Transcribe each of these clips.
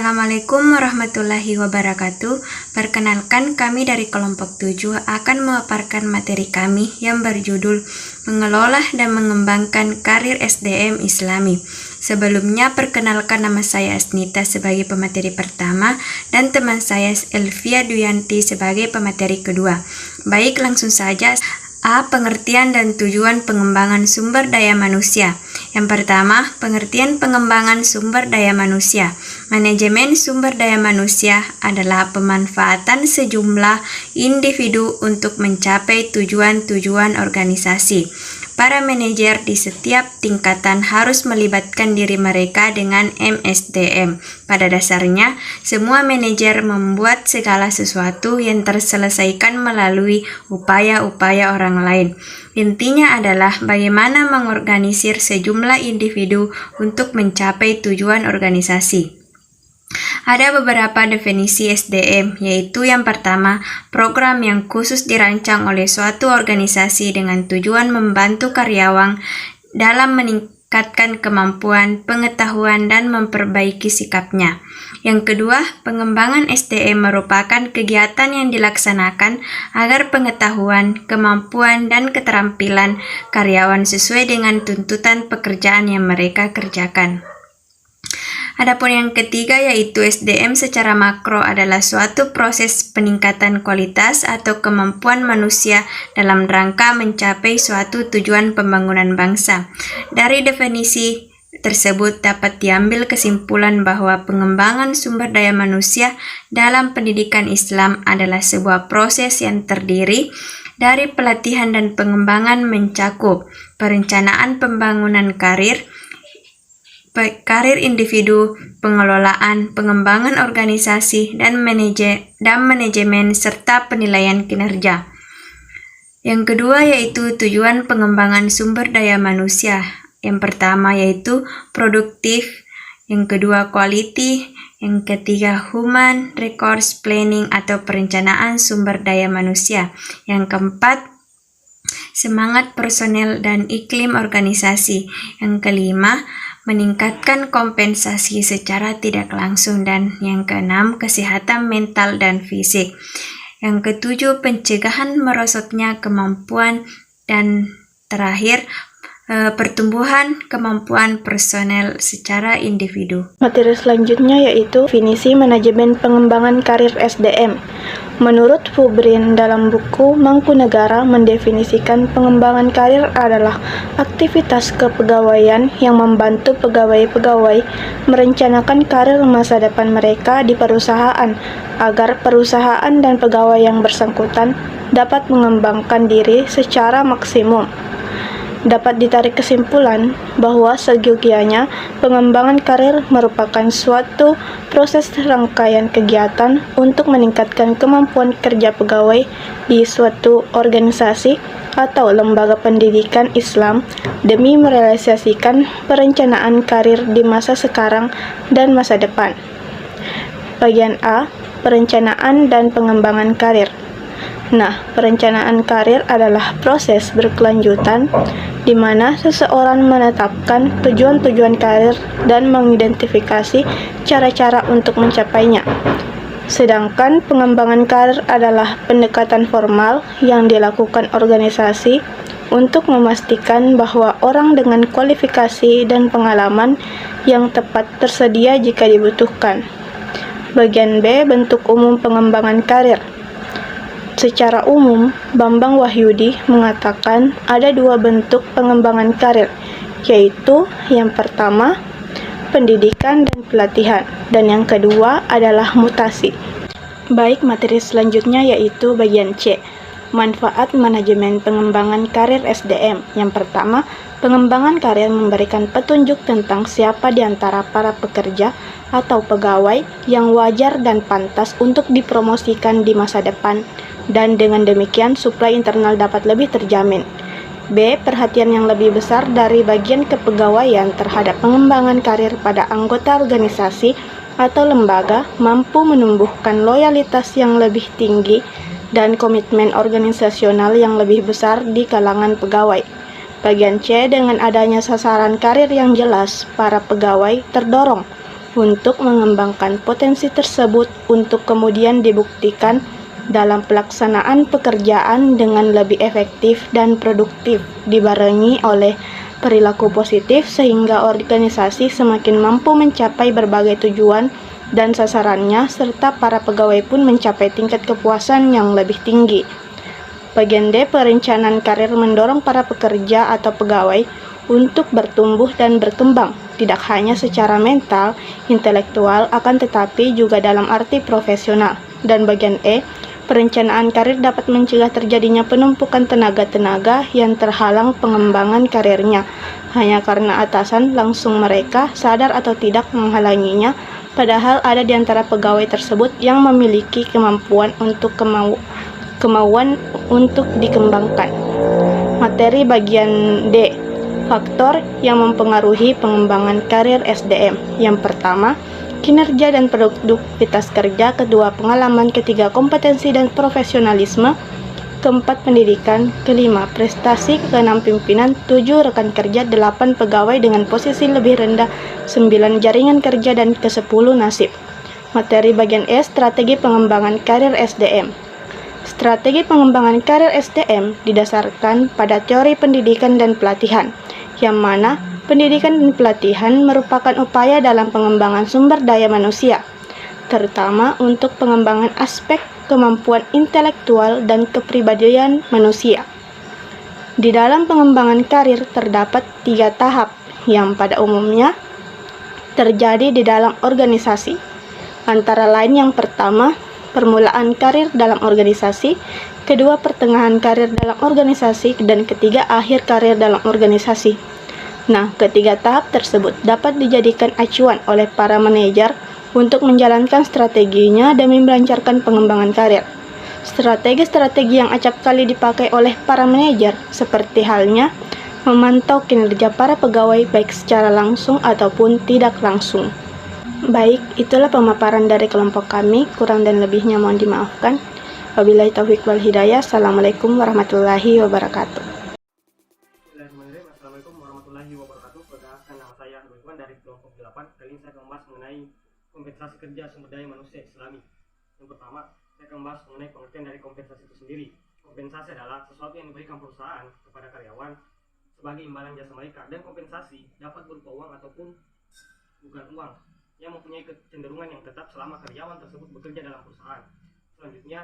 Assalamualaikum warahmatullahi wabarakatuh. Perkenalkan, kami dari kelompok 7 akan memaparkan materi kami yang berjudul Mengelola dan Mengembangkan Karir SDM Islami. Sebelumnya, perkenalkan, nama saya Asnita sebagai pemateri pertama dan teman saya Elvia Duyanti sebagai pemateri kedua. Baik, langsung saja. A. Pengertian dan tujuan pengembangan sumber daya manusia. Yang pertama, pengertian pengembangan sumber daya manusia. Manajemen sumber daya manusia adalah pemanfaatan sejumlah individu untuk mencapai tujuan-tujuan organisasi. Para manajer di setiap tingkatan harus melibatkan diri mereka dengan MSDM. Pada dasarnya, semua manajer membuat segala sesuatu yang terselesaikan melalui upaya-upaya orang lain. Intinya adalah bagaimana mengorganisir sejumlah individu untuk mencapai tujuan organisasi. Ada beberapa definisi SDM, yaitu yang pertama, program yang khusus dirancang oleh suatu organisasi dengan tujuan membantu karyawan dalam meningkatkan kemampuan, pengetahuan, dan memperbaiki sikapnya. Yang kedua, pengembangan SDM merupakan kegiatan yang dilaksanakan agar pengetahuan, kemampuan, dan keterampilan karyawan sesuai dengan tuntutan pekerjaan yang mereka kerjakan. Adapun yang ketiga, yaitu SDM secara makro adalah suatu proses peningkatan kualitas atau kemampuan manusia dalam rangka mencapai suatu tujuan pembangunan bangsa. Dari definisi tersebut dapat diambil kesimpulan bahwa pengembangan sumber daya manusia dalam pendidikan Islam adalah sebuah proses yang terdiri dari pelatihan dan pengembangan mencakup perencanaan pembangunan karir individu, pengelolaan, pengembangan organisasi, dan manajemen serta penilaian kinerja. Yang kedua yaitu tujuan pengembangan sumber daya manusia. Yang pertama yaitu produktif, yang kedua quality, yang ketiga human resource planning atau perencanaan sumber daya manusia. Yang keempat, semangat personel dan iklim organisasi. Yang kelima, meningkatkan kompensasi secara tidak langsung, dan yang keenam, kesehatan mental dan fisik. Yang ketujuh, pencegahan merosotnya kemampuan, dan terakhir, pertumbuhan kemampuan personel secara individu. Materi selanjutnya yaitu definisi manajemen pengembangan karir SDM. Menurut Fubrin dalam buku Mangkunegara mendefinisikan pengembangan karir adalah aktivitas kepegawaian yang membantu pegawai-pegawai merencanakan karir masa depan mereka di perusahaan agar perusahaan dan pegawai yang bersangkutan dapat mengembangkan diri secara maksimum. Dapat ditarik kesimpulan bahwa seyogianya pengembangan karir merupakan suatu proses rangkaian kegiatan untuk meningkatkan kemampuan kerja pegawai di suatu organisasi atau lembaga pendidikan Islam demi merealisasikan perencanaan karir di masa sekarang dan masa depan. Bagian A, perencanaan dan pengembangan karir. Nah, perencanaan karir adalah proses berkelanjutan di mana seseorang menetapkan tujuan-tujuan karir dan mengidentifikasi cara-cara untuk mencapainya. Sedangkan pengembangan karir adalah pendekatan formal yang dilakukan organisasi untuk memastikan bahwa orang dengan kualifikasi dan pengalaman yang tepat tersedia jika dibutuhkan. Bagian B, bentuk umum pengembangan karir. Secara umum, Bambang Wahyudi mengatakan ada dua bentuk pengembangan karir, yaitu yang pertama, pendidikan dan pelatihan, dan yang kedua adalah mutasi. Baik, materi selanjutnya yaitu bagian C, manfaat manajemen pengembangan karir SDM. Yang pertama, pengembangan karir memberikan petunjuk tentang siapa di antara para pekerja atau pegawai yang wajar dan pantas untuk dipromosikan di masa depan, dan dengan demikian suplai internal dapat lebih terjamin. B. Perhatian yang lebih besar dari bagian kepegawaian terhadap pengembangan karir pada anggota organisasi atau lembaga mampu menumbuhkan loyalitas yang lebih tinggi dan komitmen organisasional yang lebih besar di kalangan pegawai. Bagian C, dengan adanya sasaran karir yang jelas, para pegawai terdorong untuk mengembangkan potensi tersebut untuk kemudian dibuktikan dalam pelaksanaan pekerjaan dengan lebih efektif dan produktif, dibarengi oleh perilaku positif sehingga organisasi semakin mampu mencapai berbagai tujuan dan sasarannya, serta para pegawai pun mencapai tingkat kepuasan yang lebih tinggi. Bagian D, perencanaan karir mendorong para pekerja atau pegawai untuk bertumbuh dan berkembang, tidak hanya secara mental, intelektual, akan tetapi juga dalam arti profesional. Dan bagian E, perencanaan karir dapat mencegah terjadinya penumpukan tenaga-tenaga yang terhalang pengembangan karirnya, hanya karena atasan langsung mereka sadar atau tidak menghalanginya, padahal ada di antara pegawai tersebut yang memiliki kemampuan untuk dikembangkan. Materi bagian D, faktor yang mempengaruhi pengembangan karir SDM. Yang pertama, kinerja dan produktivitas kerja. Kedua, pengalaman. Ketiga, kompetensi dan profesionalisme. Keempat, pendidikan. Kelima, prestasi. Keenam, pimpinan. 7, rekan kerja. 8, pegawai dengan posisi lebih rendah. 9, jaringan kerja. Dan ke-10, nasib. Materi bagian E, strategi pengembangan karir SDM. Strategi pengembangan karir SDM didasarkan pada teori pendidikan dan pelatihan, yang mana pendidikan dan pelatihan merupakan upaya dalam pengembangan sumber daya manusia, terutama untuk pengembangan aspek kemampuan intelektual dan kepribadian manusia. Di dalam pengembangan karir terdapat 3 tahap yang pada umumnya terjadi di dalam organisasi. Antara lain yang pertama, permulaan karir dalam organisasi, kedua pertengahan karir dalam organisasi, dan ketiga akhir karir dalam organisasi. Nah, ketiga tahap tersebut dapat dijadikan acuan oleh para manajer untuk menjalankan strateginya demi melancarkan pengembangan karir. Strategi-strategi yang acap kali dipakai oleh para manajer seperti halnya memantau kinerja para pegawai baik secara langsung ataupun tidak langsung. Baik, itulah pemaparan dari kelompok kami, kurang dan lebihnya mohon dimaafkan. Wabillahi taufiq wal hidayah. Assalamualaikum warahmatullahi wabarakatuh. Assalamualaikum warahmatullahi wabarakatuh. Perkenalkan, nama saya Abdul dari kelompok 8. Kali ini saya akan membahas mengenai kompensasi kerja sumber daya manusia Islami. Yang pertama, saya akan membahas mengenai pengertian dari kompensasi itu sendiri. Kompensasi adalah sesuatu yang diberikan perusahaan kepada karyawan sebagai imbalan jasa mereka, dan kompensasi dapat berupa uang ataupun bukan uang, yang mempunyai kecenderungan yang tetap selama karyawan tersebut bekerja dalam perusahaan. Selanjutnya,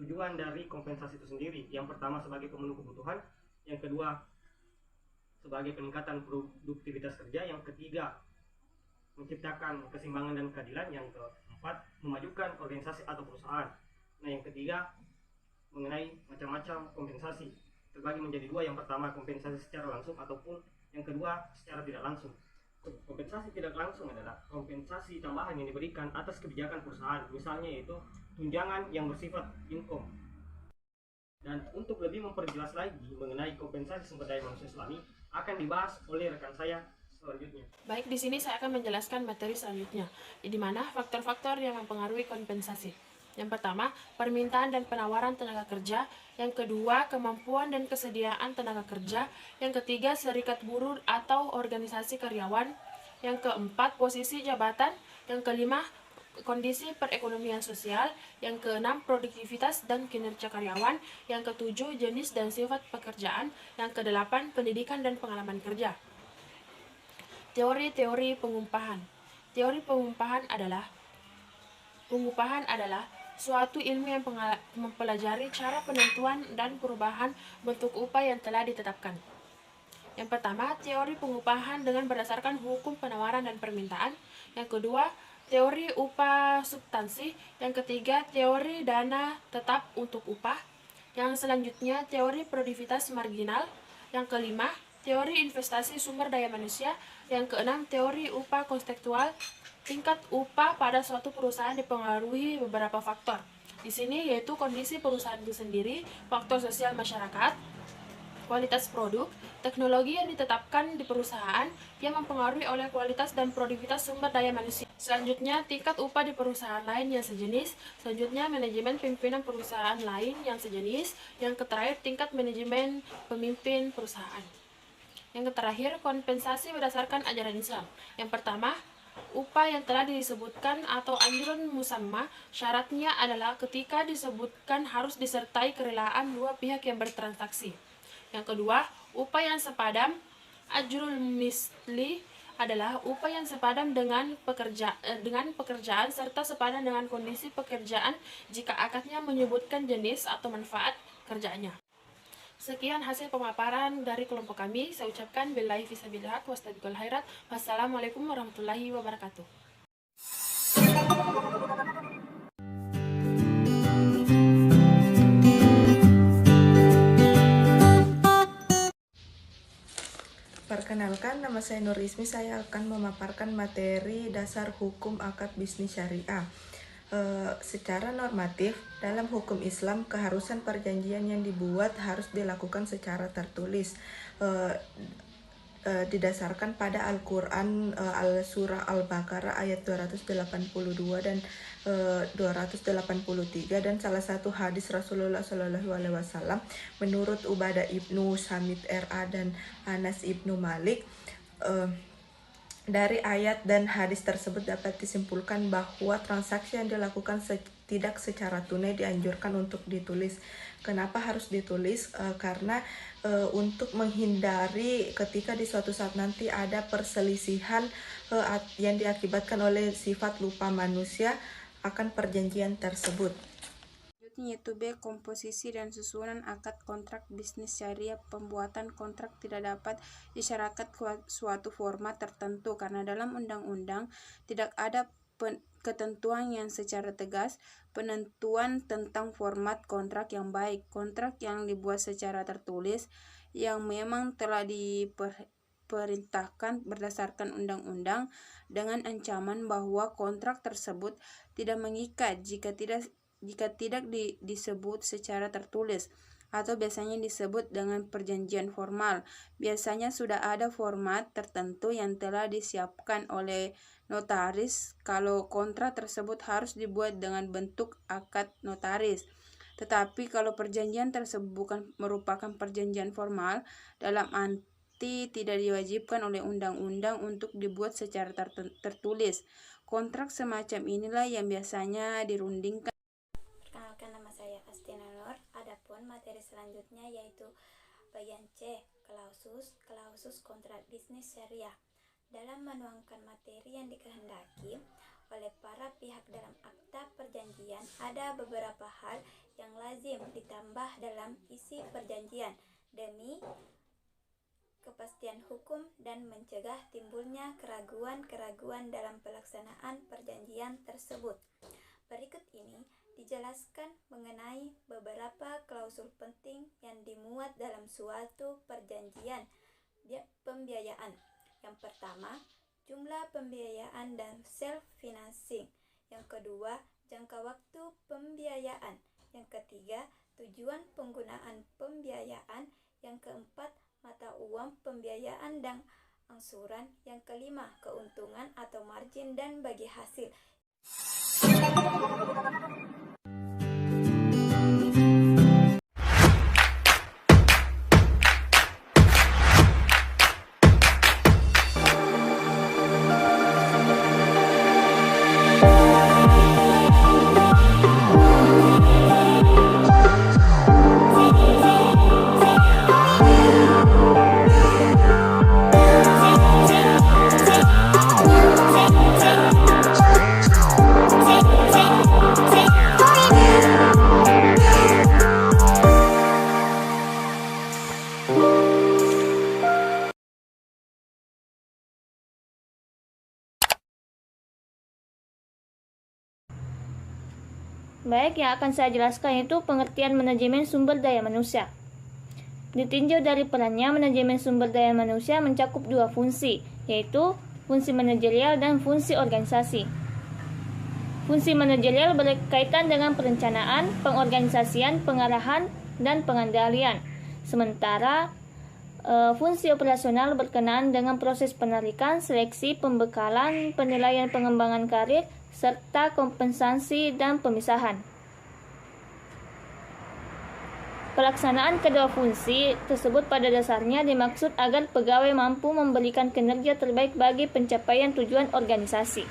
tujuan dari kompensasi itu sendiri. Yang pertama, sebagai pemenuh kebutuhan. Yang kedua, sebagai peningkatan produktivitas kerja. Yang ketiga, menciptakan keseimbangan dan keadilan. Yang keempat, memajukan organisasi atau perusahaan. Nah, yang ketiga, mengenai macam-macam kompensasi terbagi menjadi 2. Yang pertama, kompensasi secara langsung, ataupun yang kedua, secara tidak langsung. Kompensasi tidak langsung adalah kompensasi tambahan yang diberikan atas kebijakan perusahaan, misalnya yaitu tunjangan yang bersifat income. Dan untuk lebih memperjelas lagi mengenai kompensasi sumber daya manusia Islami akan dibahas oleh rekan saya selanjutnya. Baik, di sini saya akan menjelaskan materi selanjutnya, di mana faktor-faktor yang mempengaruhi kompensasi. Yang pertama, permintaan dan penawaran tenaga kerja. Yang kedua, kemampuan dan kesediaan tenaga kerja. Yang ketiga, serikat buruh atau organisasi karyawan. Yang keempat, posisi jabatan. Yang kelima, kondisi perekonomian sosial. Yang keenam, produktivitas dan kinerja karyawan. Yang ketujuh, jenis dan sifat pekerjaan. Yang kedelapan, pendidikan dan pengalaman kerja. Teori-teori pengupahan. Teori pengupahan adalah suatu ilmu yang mempelajari cara penentuan dan perubahan bentuk upah yang telah ditetapkan. Yang pertama, teori pengupahan dengan berdasarkan hukum penawaran dan permintaan. Yang kedua, teori upah substansi. Yang ketiga, teori dana tetap untuk upah. Yang selanjutnya, teori produktivitas marginal. Yang kelima, teori investasi sumber daya manusia. Yang keenam, teori upah konstektual. Tingkat upah pada suatu perusahaan dipengaruhi beberapa faktor. Di sini yaitu kondisi perusahaan itu sendiri, faktor sosial masyarakat, kualitas produk, teknologi yang ditetapkan di perusahaan yang mempengaruhi oleh kualitas dan produktivitas sumber daya manusia. Selanjutnya, tingkat upah di perusahaan lain yang sejenis. Selanjutnya, manajemen pimpinan perusahaan lain yang sejenis. Yang terakhir, tingkat manajemen pemimpin perusahaan. Yang terakhir, kompensasi berdasarkan ajaran Islam. Yang pertama, upah yang telah disebutkan atau anjuran musamma, syaratnya adalah ketika disebutkan harus disertai kerelaan dua pihak yang bertransaksi. Yang kedua, upah yang sepadan, ajrul misli, adalah upah yang sepadan dengan pekerjaan serta sepadan dengan kondisi pekerjaan jika akadnya menyebutkan jenis atau manfaat kerjanya. Sekian hasil pemaparan dari kelompok kami. Saya ucapkan billahi fisabilillah wastabiqul khairat. Wassalamualaikum warahmatullahi wabarakatuh. Perkenalkan, nama saya Nur Ismi. Saya akan memaparkan materi dasar hukum akad bisnis syariah. Secara normatif, dalam hukum Islam, keharusan perjanjian yang dibuat harus dilakukan secara tertulis. Didasarkan pada Al-Quran, Surah Al-Baqarah ayat 282 dan 283, dan salah satu hadis Rasulullah SAW menurut Ubadah ibnu Samit RA dan Anas ibnu Malik. Dari ayat dan hadis tersebut dapat disimpulkan bahwa transaksi yang dilakukan tidak secara tunai dianjurkan untuk ditulis. Kenapa harus ditulis? Karena untuk menghindari ketika di suatu saat nanti ada perselisihan yang diakibatkan oleh sifat lupa manusia akan perjanjian tersebut. Yaitu B. Komposisi dan susunan akad kontrak bisnis syariah. Pembuatan kontrak tidak dapat disyaratkan suatu format tertentu karena dalam undang-undang tidak ada ketentuan yang secara tegas penentuan tentang format kontrak yang baik. Kontrak yang dibuat secara tertulis yang memang telah diperintahkan berdasarkan undang-undang dengan ancaman bahwa kontrak tersebut tidak mengikat jika tidak disebut secara tertulis, atau biasanya disebut dengan perjanjian formal. Biasanya sudah ada format tertentu yang telah disiapkan oleh notaris kalau kontrak tersebut harus dibuat dengan bentuk akad notaris. Tetapi kalau perjanjian tersebut bukan merupakan perjanjian formal, dalam arti tidak diwajibkan oleh undang-undang untuk dibuat secara tertulis. Kontrak semacam inilah yang biasanya dirundingkan. Perkenalkan, nama saya Astina Nur. Adapun materi selanjutnya yaitu bagian C, klausus kontrak bisnis syariah. Dalam menuangkan materi yang dikehendaki oleh para pihak dalam akta perjanjian, ada beberapa hal yang lazim ditambah dalam isi perjanjian demi kepastian hukum dan mencegah timbulnya keraguan-keraguan dalam pelaksanaan perjanjian tersebut. Berikut ini dijelaskan mengenai beberapa klausul penting yang dimuat dalam suatu perjanjian pembiayaan. Yang pertama, jumlah pembiayaan dan self-financing. Yang kedua, jangka waktu pembiayaan. Yang ketiga, tujuan penggunaan pembiayaan. Yang keempat, mata uang pembiayaan dan angsuran. Yang kelima, keuntungan atau margin dan bagi hasil. Baik, yang akan saya jelaskan itu pengertian manajemen sumber daya manusia. Ditinjau dari perannya, manajemen sumber daya manusia mencakup dua fungsi, yaitu fungsi manajerial dan fungsi organisasi. Fungsi manajerial berkaitan dengan perencanaan, pengorganisasian, pengarahan, dan pengendalian. Sementara fungsi operasional berkenaan dengan proses penarikan, seleksi, pembekalan, penilaian pengembangan karir, serta kompensasi dan pemisahan. Pelaksanaan kedua fungsi tersebut pada dasarnya dimaksud agar pegawai mampu memberikan kinerja terbaik bagi pencapaian tujuan organisasi.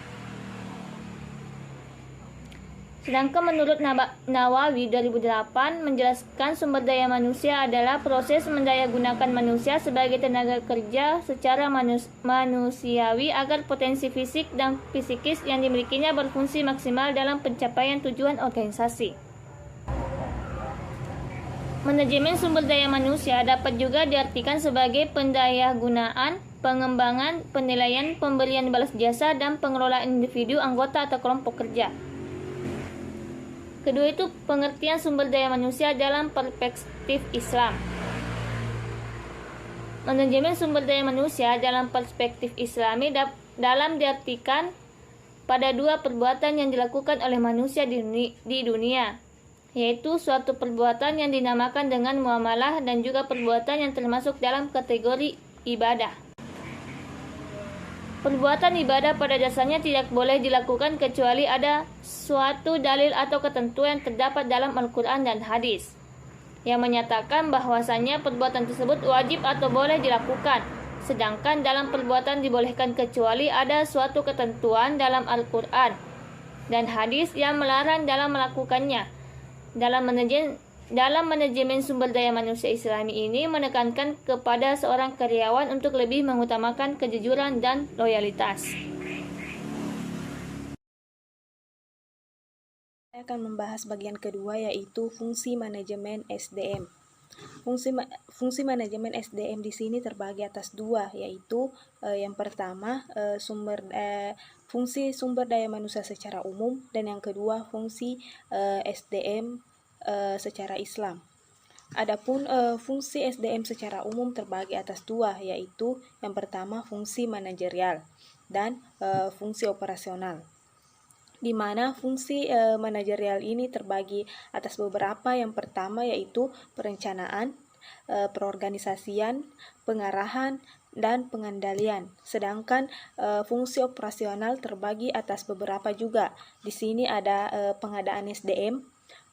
Sedangkan menurut Nawawi 2008 menjelaskan sumber daya manusia adalah proses mendayagunakan manusia sebagai tenaga kerja secara manusiawi agar potensi fisik dan psikis yang dimilikinya berfungsi maksimal dalam pencapaian tujuan organisasi. Manajemen sumber daya manusia dapat juga diartikan sebagai pendayagunaan, pengembangan, penilaian, pemberian balas jasa, dan pengelolaan individu, anggota, atau kelompok kerja. Kedua itu pengertian sumber daya manusia dalam perspektif Islam. Manajemen sumber daya manusia dalam perspektif Islami dalam diartikan pada dua perbuatan yang dilakukan oleh manusia di dunia, yaitu suatu perbuatan yang dinamakan dengan muamalah dan juga perbuatan yang termasuk dalam kategori ibadah. Perbuatan ibadah pada dasarnya tidak boleh dilakukan kecuali ada suatu dalil atau ketentuan yang terdapat dalam Al-Quran dan hadis yang menyatakan bahwasannya perbuatan tersebut wajib atau boleh dilakukan. Sedangkan dalam perbuatan dibolehkan kecuali ada suatu ketentuan dalam Al-Quran dan hadis yang melarang dalam melakukannya. Dalam manajemen sumber daya manusia Islami ini menekankan kepada seorang karyawan untuk lebih mengutamakan kejujuran dan loyalitas. Saya akan membahas bagian kedua, yaitu fungsi manajemen SDM. Fungsi manajemen SDM di sini terbagi atas dua, yaitu yang pertama fungsi sumber daya manusia secara umum, dan yang kedua fungsi SDM secara Islam. Adapun fungsi SDM secara umum terbagi atas dua, yaitu yang pertama fungsi manajerial dan fungsi operasional, di mana fungsi manajerial ini terbagi atas beberapa. Yang pertama yaitu perencanaan, perorganisasian, pengarahan, dan pengendalian. Sedangkan fungsi operasional terbagi atas beberapa juga. Di sini ada pengadaan SDM,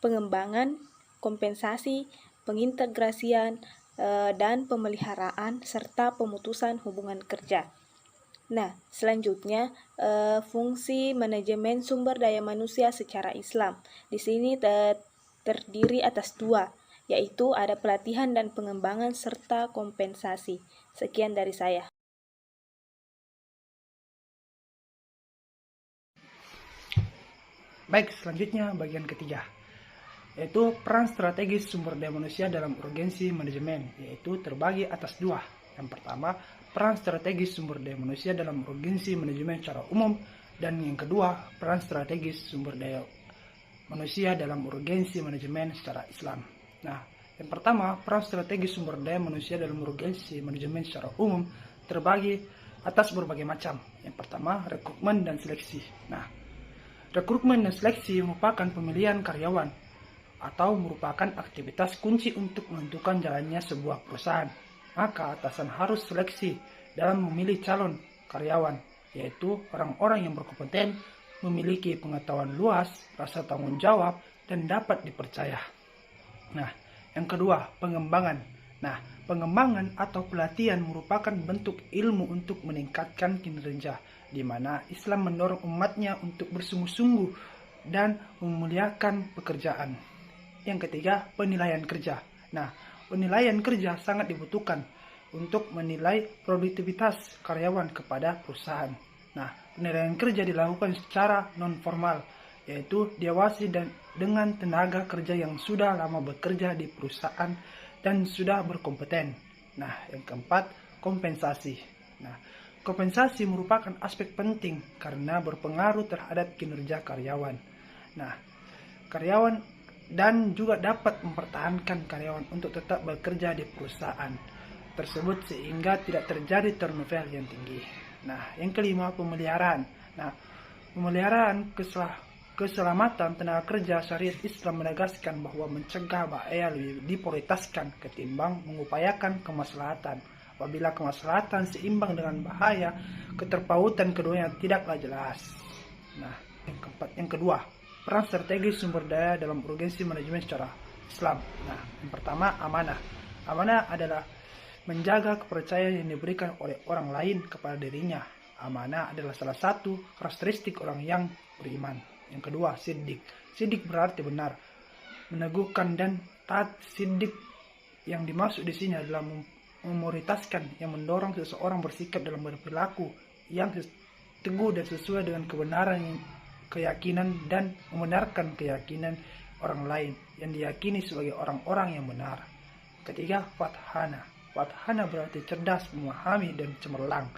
pengembangan, kompensasi, pengintegrasian, dan pemeliharaan, serta pemutusan hubungan kerja. Nah, selanjutnya fungsi manajemen sumber daya manusia secara Islam. Di sini terdiri atas dua, yaitu ada pelatihan dan pengembangan serta kompensasi. Sekian dari saya. Baik, selanjutnya bagian ketiga, yaitu peran strategis sumber daya manusia dalam urgensi manajemen, yaitu terbagi atas dua. Yang pertama, peran strategis sumber daya manusia dalam urgensi manajemen secara umum, dan yang kedua, peran strategis sumber daya manusia dalam urgensi manajemen secara Islam. Nah, yang pertama, peran strategis sumber daya manusia dalam urgensi manajemen secara umum terbagi atas berbagai macam. Yang pertama, rekrutmen dan seleksi. Nah, rekrutmen dan seleksi merupakan pemilihan karyawan atau merupakan aktivitas kunci untuk menentukan jalannya sebuah perusahaan. Maka atasan harus seleksi dalam memilih calon karyawan, yaitu orang-orang yang berkompeten, memiliki pengetahuan luas, rasa tanggung jawab, dan dapat dipercaya. Nah, yang kedua, pengembangan. Nah, pengembangan atau pelatihan merupakan bentuk ilmu untuk meningkatkan kinerja, di mana Islam mendorong umatnya untuk bersungguh-sungguh dan memuliakan pekerjaan. Yang ketiga, penilaian kerja. Nah, penilaian kerja sangat dibutuhkan untuk menilai produktivitas karyawan kepada perusahaan. Nah, penilaian kerja dilakukan secara non-formal, yaitu diawasi dengan tenaga kerja yang sudah lama bekerja di perusahaan dan sudah berkompeten. Nah, yang keempat, kompensasi. Nah, kompensasi merupakan aspek penting karena berpengaruh terhadap kinerja karyawan. Nah, karyawan dan juga dapat mempertahankan karyawan untuk tetap bekerja di perusahaan tersebut sehingga tidak terjadi turnover yang tinggi. Nah, yang kelima, pemeliharaan. Nah, pemeliharaan keselamatan tenaga kerja syariat Islam menegaskan bahwa mencegah bahaya lebih diprioritaskan ketimbang mengupayakan kemaslahatan. Apabila kemaslahatan seimbang dengan bahaya, keterpautan keduanya tidaklah jelas. Nah, yang kedua, peran strategis sumber daya dalam urgensi manajemen secara Islam. Nah, yang pertama amanah. Amanah adalah menjaga kepercayaan yang diberikan oleh orang lain kepada dirinya. Amanah adalah salah satu karakteristik orang yang beriman. Yang kedua, siddiq. Siddiq berarti benar, meneguhkan dan taat. Siddiq yang dimaksud di sini adalah memoritaskan, yang mendorong seseorang bersikap dalam berperilaku yang teguh dan sesuai dengan kebenaran, keyakinan dan membenarkan keyakinan orang lain yang diyakini sebagai orang-orang yang benar. Ketiga, fathana. Fathana berarti cerdas, memahami dan cemerlang.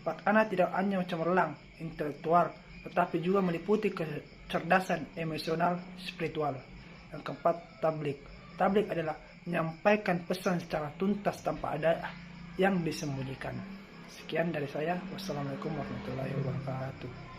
Fathana tidak hanya cemerlang intelektual, tetapi juga meliputi kecerdasan emosional spiritual. Yang keempat, tabligh. Tabligh adalah menyampaikan pesan secara tuntas tanpa ada yang disembunyikan. Sekian dari saya. Wassalamualaikum warahmatullahi wabarakatuh.